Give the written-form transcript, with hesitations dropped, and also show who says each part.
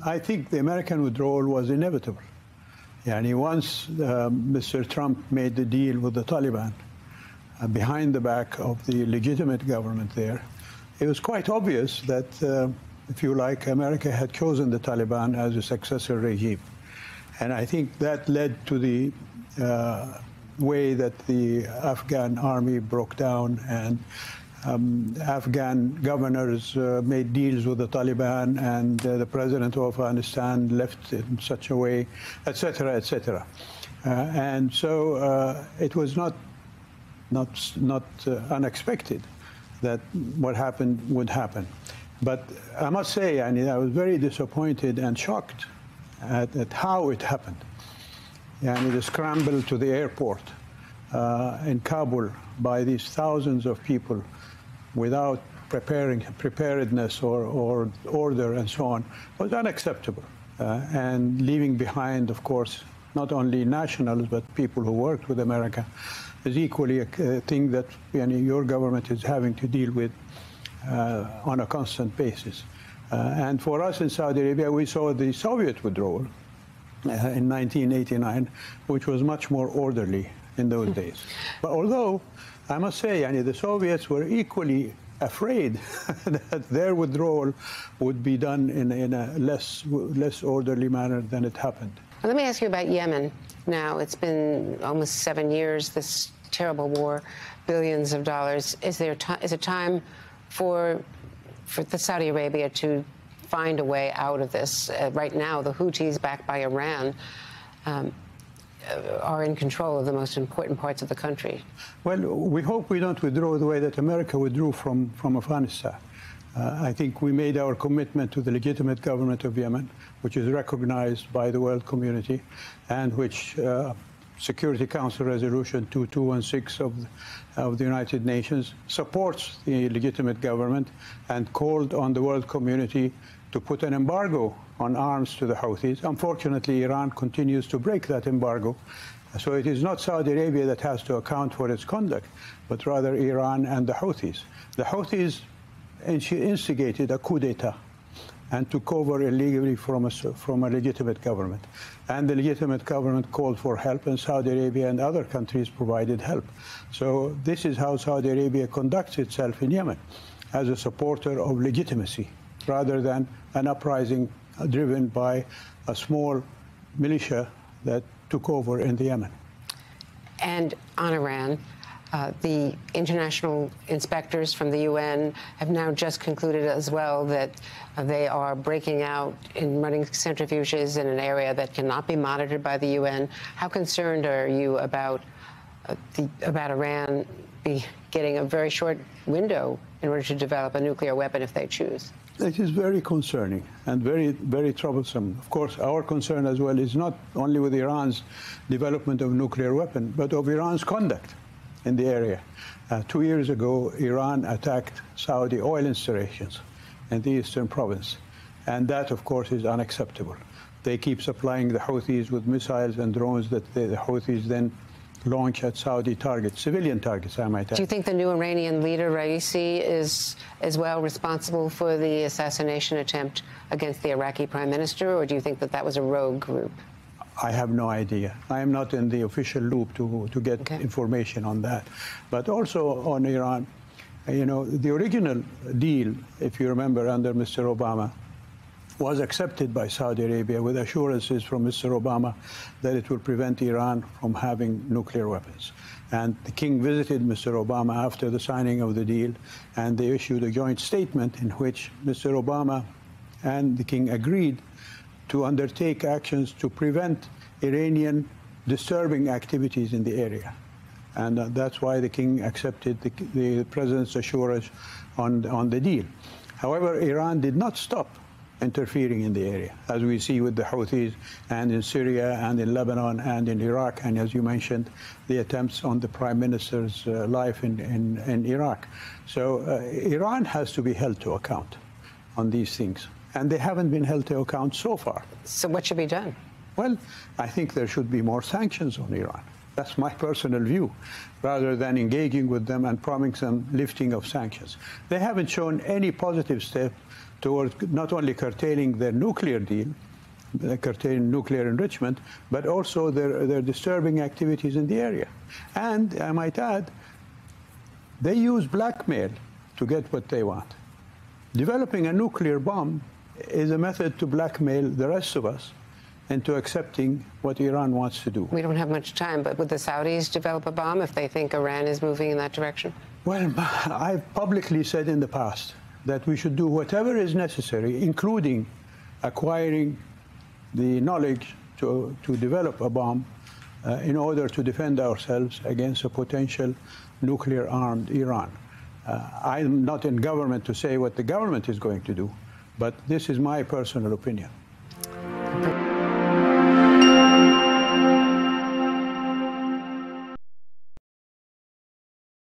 Speaker 1: I think the American withdrawal was inevitable. Once Mr. Trump made the deal with the Taliban behind the back of the legitimate government there, it was quite obvious that, if you like, America had chosen the Taliban as a successor regime. And I think that led to the way that the Afghan army broke down, and Afghan governors made deals with the Taliban, and the president of Afghanistan left in such a way, etc., etc. And so it was not unexpected that what happened would happen. But I must say, I was very disappointed and shocked at how it happened. The scramble to the airport in Kabul by these thousands of people without preparedness or order and so on was unacceptable. And leaving behind, of course, not only nationals but people who worked with America is equally a thing that your government is having to deal with on a constant basis. And for us in Saudi Arabia, we saw the Soviet withdrawal in 1989, which was much more orderly in those days. But although, I must say, the Soviets were equally afraid that their withdrawal would be done in a less orderly manner than it happened.
Speaker 2: Well, let me ask you about Yemen. Now, it's been almost 7 years, this terrible war, billions of dollars. Is it time for Saudi Arabia to find a way out of this? Right now, the Houthis, backed by Iran, are in control of the most important parts of the country.
Speaker 1: Well, we hope we don't withdraw the way that America withdrew from Afghanistan. I think we made our commitment to the legitimate government of Yemen, which is recognized by the world community, and which Security Council Resolution 2216 of the United Nations supports the legitimate government, and called on the world community to put an embargo on arms to the Houthis. Unfortunately, Iran continues to break that embargo. So it is not Saudi Arabia that has to account for its conduct, but rather Iran and the Houthis. The Houthis instigated a coup d'etat and took over illegally from a legitimate government. And the legitimate government called for help, and Saudi Arabia and other countries provided help. So this is how Saudi Arabia conducts itself in Yemen, as a supporter of legitimacy, rather than an uprising driven by a small militia that took over in the Yemen.
Speaker 2: And on Iran, the international inspectors from the UN have now just concluded as well that they are breaking out and running centrifuges in an area that cannot be monitored by the UN. How concerned are you about Iran getting a very short window in order to develop a nuclear weapon if they choose?
Speaker 1: It is very concerning and very, very troublesome. Of course, our concern as well is not only with Iran's development of nuclear weapon, but of Iran's conduct in the area. 2 years ago, Iran attacked Saudi oil installations in the eastern province, and that, of course, is unacceptable. They keep supplying the Houthis with missiles and drones that the Houthis then launch at Saudi targets, civilian targets, I might add.
Speaker 2: Do you think the new Iranian leader, Raisi, is as well responsible for the assassination attempt against the Iraqi prime minister, or do you think that that was a rogue group?
Speaker 1: I have no idea. I am not in the official loop to get information on that. But also on Iran, the original deal, if you remember, under Mr. Obama, was accepted by Saudi Arabia with assurances from Mr. Obama that it will prevent Iran from having nuclear weapons. And the king visited Mr. Obama after the signing of the deal, and they issued a joint statement in which Mr. Obama and the king agreed to undertake actions to prevent Iranian disturbing activities in the area. And that's why the king accepted the president's assurance on the deal. However, Iran did not stop interfering in the area, as we see with the Houthis, and in Syria, and in Lebanon, and in Iraq, and as you mentioned, the attempts on the prime minister's life in Iraq. So Iran has to be held to account on these things, and they haven't been held to account so far.
Speaker 2: So what should be done?
Speaker 1: Well, I think there should be more sanctions on Iran. That's my personal view, rather than engaging with them and promising them lifting of sanctions. They haven't shown any positive step towards not only curtailing their nuclear deal, curtailing nuclear enrichment, but also their disturbing activities in the area. And I might add, they use blackmail to get what they want. Developing a nuclear bomb is a method to blackmail the rest of us into accepting what Iran wants to do.
Speaker 2: We don't have much time, but would the Saudis develop a bomb if they think Iran is moving in that direction?
Speaker 1: Well, I've publicly said in the past that we should do whatever is necessary, including acquiring the knowledge to develop a bomb in order to defend ourselves against a potential nuclear-armed Iran. I'm not in government to say what the government is going to do, but this is my personal opinion.